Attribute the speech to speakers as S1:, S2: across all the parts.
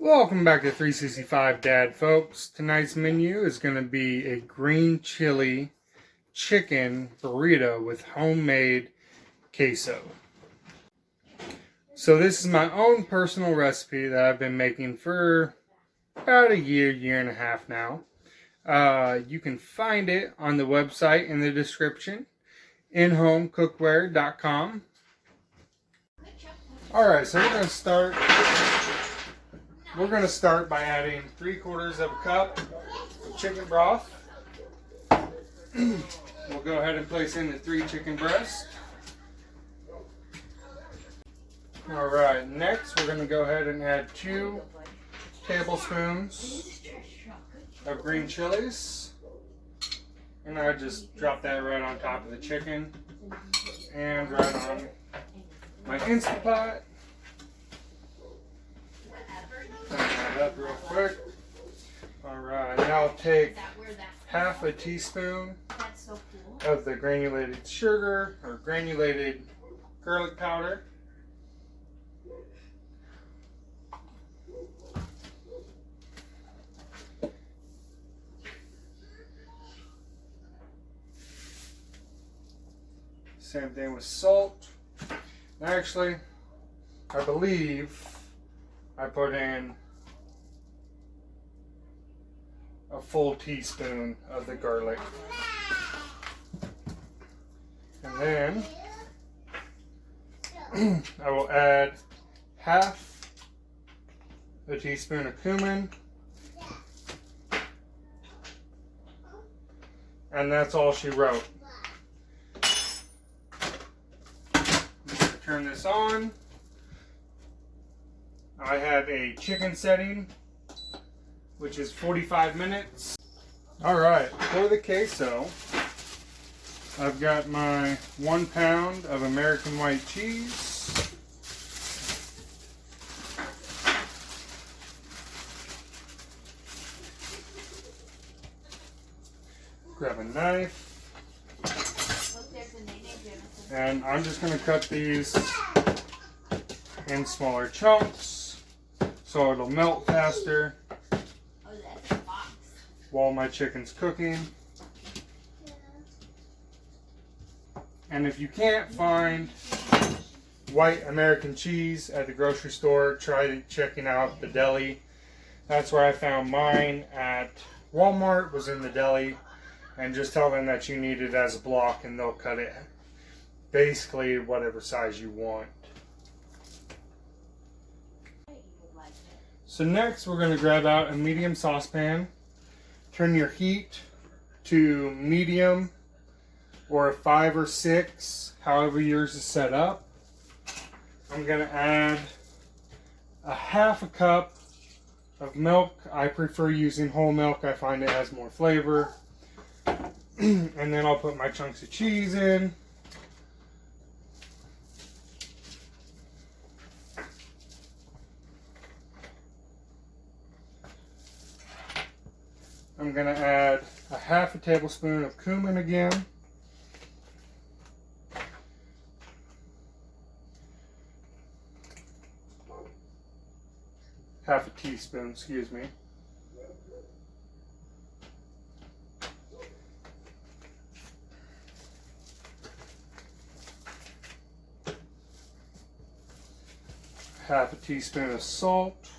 S1: Welcome back to 365 Dad, folks. Tonight's menu is going to be a green chili chicken burrito with homemade queso. So this is my own personal recipe that I've been making for about a year and a half now. You can find it on the website in the description, inhomecookware.com. Alright, so we're going to start by adding 3/4 of a cup of chicken broth. We'll go ahead and place in the 3 chicken breasts. Alright, next we're going to go ahead and add 2 tablespoons of green chilies. And I just drop that right on top of the chicken and right on my Instant Pot. Turn that up real quick. Alright, now I'll take half a teaspoon of the granulated sugar or granulated garlic powder. Same thing with salt. Actually, I believe I put in a full teaspoon of the garlic. And then I will add half a teaspoon of cumin. And that's all she wrote. Turn this on. I have a chicken setting, which is 45 minutes. Alright, for the queso, I've got my 1 pound of American white cheese. Grab a knife. And I'm just going to cut these in smaller chunks so it'll melt faster while my chicken's cooking. And if you can't find white American cheese at the grocery store, try checking out the deli. That's where I found mine at Walmart, was in the deli. And just tell them that you need it as a block and they'll cut it basically whatever size you want. So next we're going to grab out a medium saucepan. Turn your heat to medium or a 5 or 6, however yours is set up. I'm going to add a half a cup of milk. I prefer using whole milk. I find it has more flavor. And then I'll put my chunks of cheese in. I'm going to add a half a tablespoon of cumin again. Half a teaspoon, excuse me. Half a teaspoon of salt.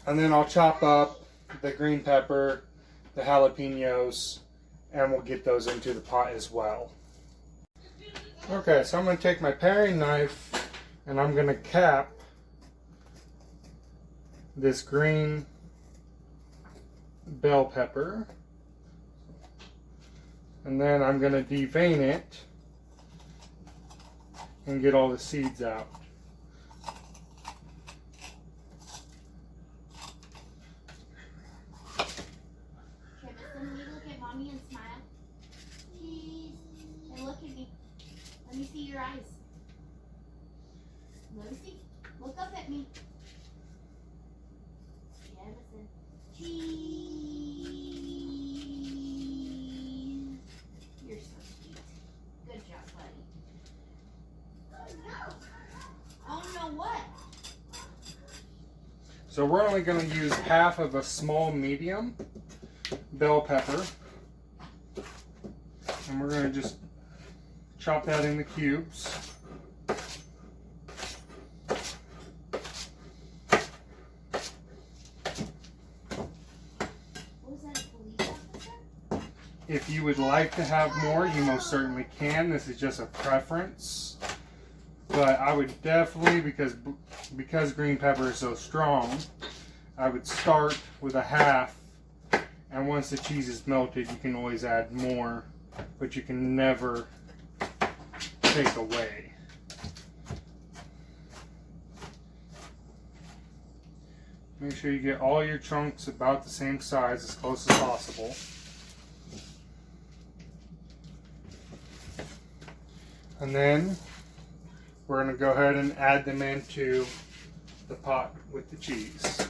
S1: And then I'll chop up the green pepper, the jalapenos, and we'll get those into the pot as well. Okay, so I'm going to take my paring knife and I'm going to cap this green bell pepper. And then I'm going to devein it and get all the seeds out.
S2: Can you look at mommy and smile? Please. And look at me. Let me see your eyes. Let me see. Look up at me. Jamison. Cheese. You're so sweet. Good job.
S1: So we're only going to use half of a small medium bell pepper. And we're going to just chop that into cubes. If you would like to have more, you most certainly can. This is just a preference. But I would definitely, because green pepper is so strong, I would start with a half. And once the cheese is melted, you can always add more. But you can never take away. Make sure you get all your chunks about the same size, as close as possible. And then we're going to go ahead and add them into the pot with the cheese.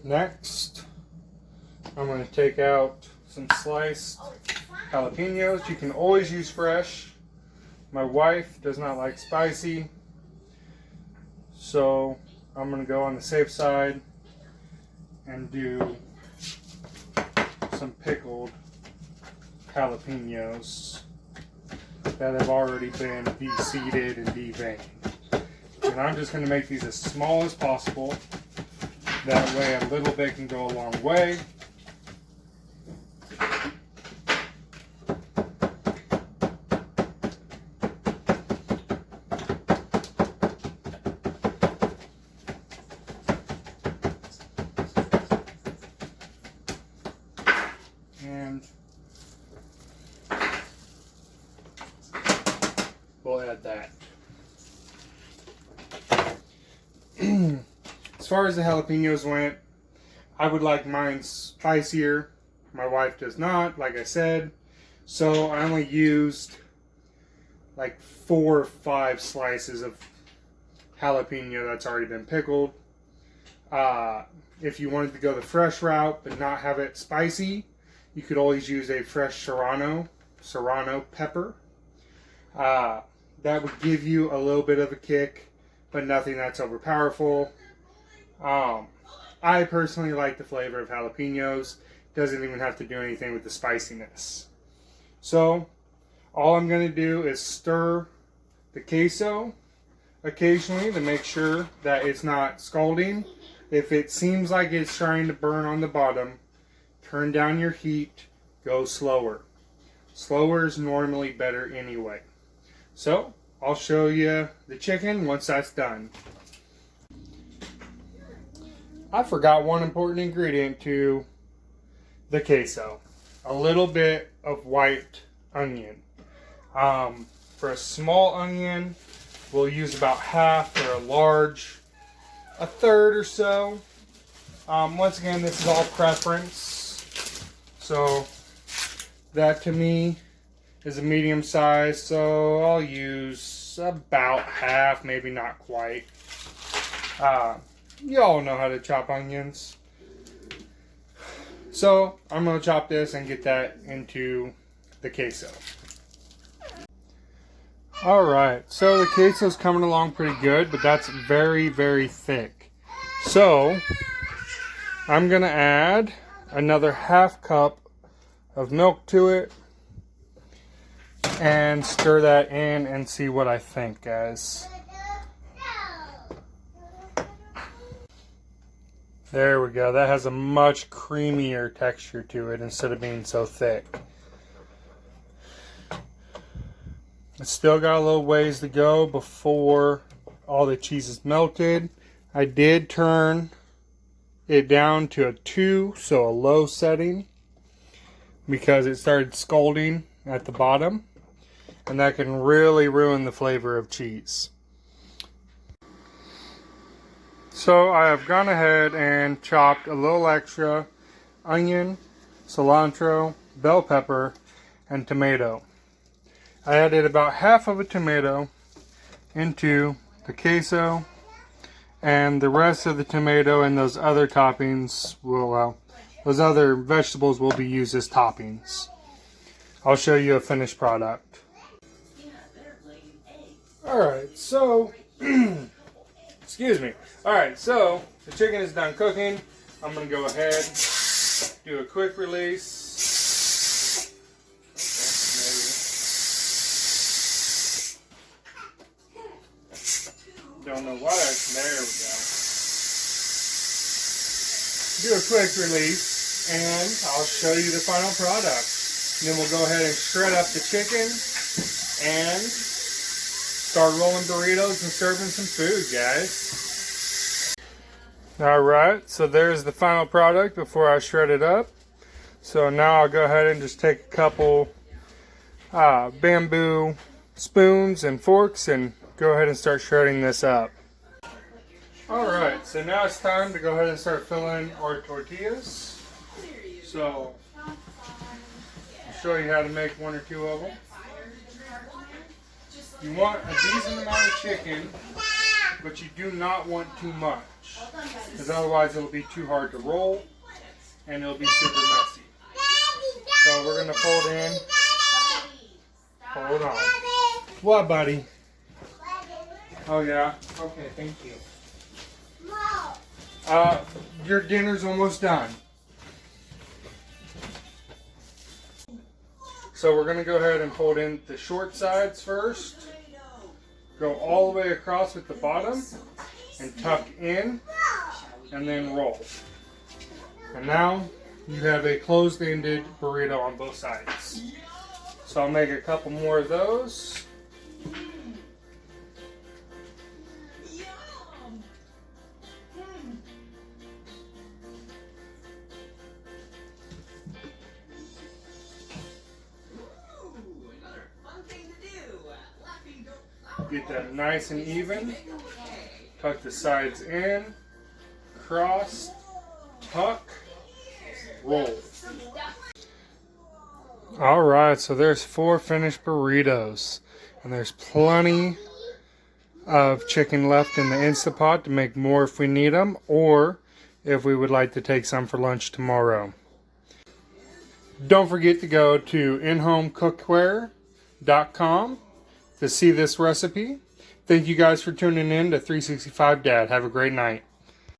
S1: Next, I'm going to take out some sliced jalapenos. You can always use fresh. My wife does not like spicy, so I'm going to go on the safe side and do some pickled jalapenos that have already been de-seeded and deveined. And I'm just going to make these as small as possible. That way a little bit can go a long way. And we'll add that. As far as the jalapenos went, I would like mine spicier. My wife does not, like I said. So I only used like 4 or 5 slices of jalapeno that's already been pickled. If you wanted to go the fresh route but not have it spicy, you could always use a fresh serrano pepper. That would give you a little bit of a kick, but nothing that's overpowerful. I personally like the flavor of jalapenos. Doesn't even have to do anything with the spiciness. So all I'm going to do is stir the queso occasionally to make sure that it's not scalding. If it seems like it's trying to burn on the bottom, turn down your heat, go slower. Slower is normally better anyway. So I'll show you the chicken once that's done. I forgot one important ingredient to the queso. A little bit of white onion. For a small onion, we'll use about half. For a large, a third or so. Once again, this is all preference. So that to me is a medium size. So I'll use about half, maybe not quite. You all know how to chop onions. So I'm going to chop this and get that into the queso. Alright, so the queso's coming along pretty good, but that's very, very thick. So I'm going to add another half cup of milk to it and stir that in and see what I think, guys. There we go. That has a much creamier texture to it instead of being so thick. It's still got a little ways to go before all the cheese is melted. I did turn it down to a 2, so a low setting, because it started scalding at the bottom, and that can really ruin the flavor of cheese. So I have gone ahead and chopped a little extra onion, cilantro, bell pepper, and tomato. I added about half of a tomato into the queso, and the rest of the tomato and those other toppings will, those other vegetables will be used as toppings. I'll show you a finished product. Alright, so, excuse me. Alright, so the chicken is done cooking. I'm going to go ahead, do a quick release. Don't know why. There we go. Do a quick release, and I'll show you the final product. And then we'll go ahead and shred up the chicken and start rolling burritos and serving some food, guys. Alright, so there's the final product before I shred it up. So now I'll go ahead and just take a couple bamboo spoons and forks and go ahead and start shredding this up. Alright, so now it's time to go ahead and start filling our tortillas. So, I'll show you how to make one or two of them. You want a decent amount of chicken, but you do not want too much, because otherwise it'll be too hard to roll and it'll be super messy. So we're going to fold in. Hold on. What, buddy? Oh yeah? Okay, thank you. Your dinner's almost done. So we're going to go ahead and fold in the short sides first. Go all the way across with the bottom and tuck in and then roll. And now you have a closed-ended burrito on both sides. So I'll make a couple more of those. Get that nice and even. Tuck the sides in. Cross. Tuck. Roll. Alright, so there's 4 finished burritos. And there's plenty of chicken left in the Instapot to make more if we need them, or if we would like to take some for lunch tomorrow. Don't forget to go to inhomecookware.com to see this recipe. Thank you guys for tuning in to 365 Dad. Have a great night.